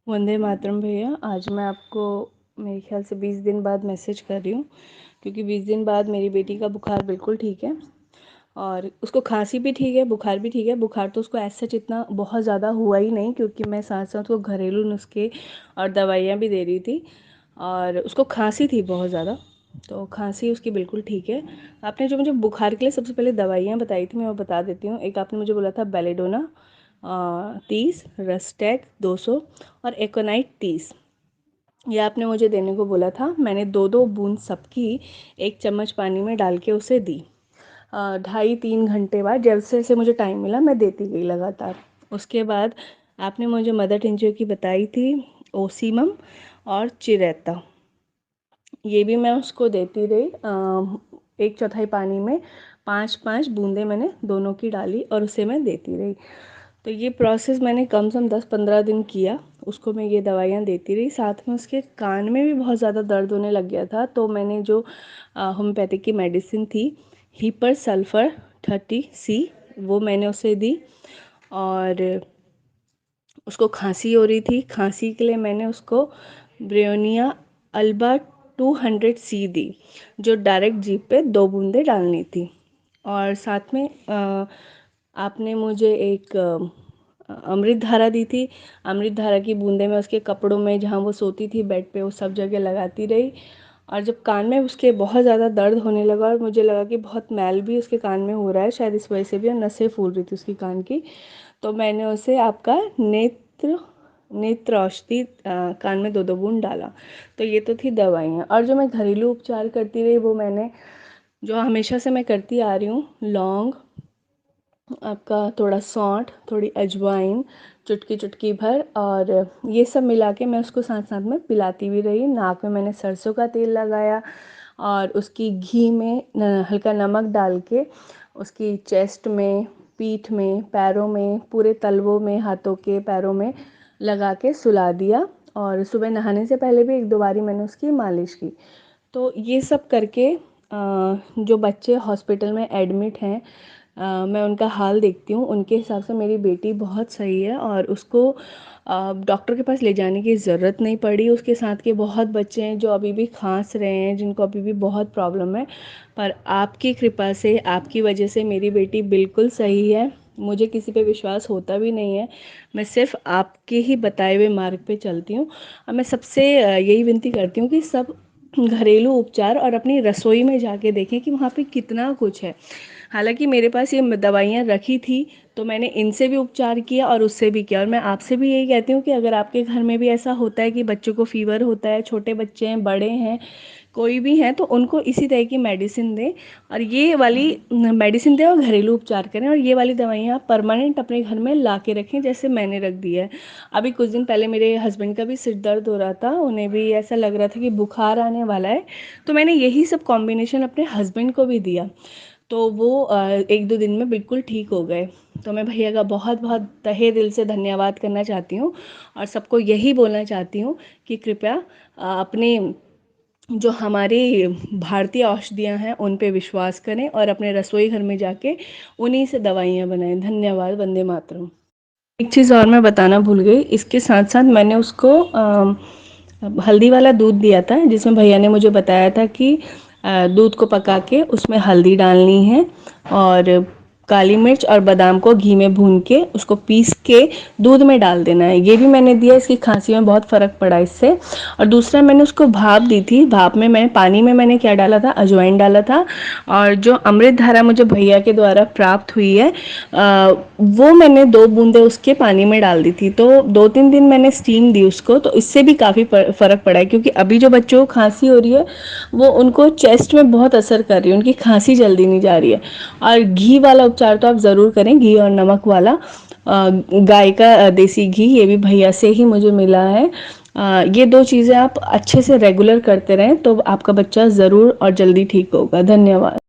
वंदे मातरम भैया। आज मैं आपको मेरे ख्याल से 20 दिन बाद मैसेज कर रही हूँ, क्योंकि 20 दिन बाद मेरी बेटी का बुखार बिल्कुल ठीक है और उसको खांसी भी ठीक है, बुखार भी ठीक है। बुखार तो उसको ऐसा इतना बहुत ज़्यादा हुआ ही नहीं, क्योंकि मैं साथ साथ उसको घरेलू नुस्खे और दवाइयाँ भी दे रही थी। और उसको खांसी थी बहुत ज़्यादा, तो खांसी उसकी बिल्कुल ठीक है। आपने जो मुझे बुखार के लिए सबसे पहले दवाइयाँ बताई थी, मैं वो बता देती हूँ। एक आपने मुझे बोला था बेलेडोना 30, रेस्टेक 200 और एकोनाइट 30। ये आपने मुझे देने को बोला था। मैंने 2-2 बूंद सबकी 1 चम्मच पानी में डाल के उसे दी। 2.5-3 घंटे बाद जैसे जैसे मुझे टाइम मिला मैं देती गई लगातार। उसके बाद आपने मुझे मदर टिंचर की बताई थी, ओसीमम और चिरेता। ये भी मैं उसको देती रही। 1/4 पानी में 5-5 बूंदें मैंने दोनों की डाली और उसे मैं देती रही। तो ये प्रोसेस मैंने कम से कम 10-15 दिन किया। उसको मैं ये दवाइयाँ देती रही। साथ में उसके कान में भी बहुत ज़्यादा दर्द होने लग गया था, तो मैंने जो होम्योपैथिक की मेडिसिन थी, हीपर सल्फर 30C, वो मैंने उसे दी। और उसको खांसी हो रही थी, खांसी के लिए मैंने उसको ब्रियोनिया अल्बा 200C दी, जो डायरेक्ट जीभ पे 2 बूंदें डालनी थी। और साथ में आपने मुझे एक अमृत धारा दी थी। अमृत धारा की बूंदें मैं उसके कपड़ों में, जहाँ वो सोती थी बेड पे, वो सब जगह लगाती रही। और जब कान में उसके बहुत ज़्यादा दर्द होने लगा और मुझे लगा कि बहुत मैल भी उसके कान में हो रहा है, शायद इस वजह से भी, और नसें फूल रही थी उसकी कान की, तो मैंने उसे आपका नेत्र औषधि कान में 2-2 बूंद डाला। तो ये तो थी दवाइयाँ। और जो मैं घरेलू उपचार करती रही, वो मैंने जो हमेशा से मैं करती आ रही हूँ, लौंग, आपका थोड़ा सौंठ, थोड़ी अजवाइन, चुटकी चुटकी भर, और ये सब मिला के मैं उसको साथ साथ में पिलाती भी रही। नाक में मैंने सरसों का तेल लगाया और उसकी घी में हल्का नमक डाल के उसकी चेस्ट में, पीठ में, पैरों में, पूरे तलवों में, हाथों के, पैरों में लगा के सुला दिया। और सुबह नहाने से पहले भी 1-2 बारी मैंने उसकी मालिश की। तो ये सब करके जो बच्चे हॉस्पिटल में एडमिट हैं, मैं उनका हाल देखती हूँ। उनके हिसाब से मेरी बेटी बहुत सही है और उसको डॉक्टर के पास ले जाने की ज़रूरत नहीं पड़ी। उसके साथ के बहुत बच्चे हैं जो अभी भी खांस रहे हैं, जिनको अभी भी बहुत प्रॉब्लम है, पर आपकी कृपा से, आपकी वजह से मेरी बेटी बिल्कुल सही है। मुझे किसी पे विश्वास होता भी नहीं है, मैं सिर्फ आपके ही बताए हुए मार्ग पे चलती हूँ। और मैं सबसे यही विनती करती हूँ कि सब घरेलू उपचार और अपनी रसोई में जाके देखें कि वहाँ पे कितना कुछ है। हालांकि मेरे पास ये दवाइयाँ रखी थी, तो मैंने इनसे भी उपचार किया और उससे भी किया। और मैं आपसे भी यही कहती हूँ कि अगर आपके घर में भी ऐसा होता है कि बच्चों को फीवर होता है, छोटे बच्चे हैं, बड़े हैं, कोई भी हैं, तो उनको इसी तरह की मेडिसिन दें, और ये वाली मेडिसिन दें और घरेलू उपचार करें। और ये वाली दवाइयाँ परमानेंट अपने घर में ला के रखें, जैसे मैंने रख दी है। अभी कुछ दिन पहले मेरे हस्बैंड का भी सिर दर्द हो रहा था, उन्हें भी ऐसा लग रहा था कि बुखार आने वाला है, तो मैंने यही सब कॉम्बिनेशन अपने हस्बैंड को भी दिया, तो वो 1-2 दिन में बिल्कुल ठीक हो गए। तो मैं भैया का बहुत बहुत तहे दिल से धन्यवाद करना चाहती हूँ और सबको यही बोलना चाहती हूँ कि कृपया अपने जो हमारी भारतीय औषधियाँ हैं उन पे विश्वास करें और अपने रसोई घर में जाके उन्हीं से दवाइयाँ बनाएं। धन्यवाद। वंदे मातरम। एक चीज़ और मैं बताना भूल गई, इसके साथ साथ मैंने उसको हल्दी वाला दूध दिया था, जिसमें भैया ने मुझे बताया था कि दूध को पका के उसमें हल्दी डालनी है और काली मिर्च और बादाम को घी में भून के उसको पीस के दूध में डाल देना है। ये भी मैंने दिया, इसकी खांसी में बहुत फ़र्क पड़ा इससे। और दूसरा, मैंने उसको भाप दी थी। भाप में मैंने पानी में मैंने क्या डाला था, अजवाइन डाला था। और जो अमृत धारा मुझे भैया के द्वारा प्राप्त हुई है, वो मैंने 2 बूंदे उसके पानी में डाल दी थी। तो 2-3 दिन मैंने स्टीम दी उसको, तो इससे भी काफ़ी फ़र्क पड़ा है। क्योंकि अभी जो बच्चों को खांसी हो रही है, वो उनको चेस्ट में बहुत असर कर रही है, उनकी खांसी जल्दी नहीं जा रही है। और घी वाला उपचार तो आप ज़रूर करें, घी और नमक वाला। गाय का देसी घी, ये भी भैया से ही मुझे मिला है। ये 2 चीज़ें आप अच्छे से रेगुलर करते रहें तो आपका बच्चा ज़रूर और जल्दी ठीक होगा। धन्यवाद।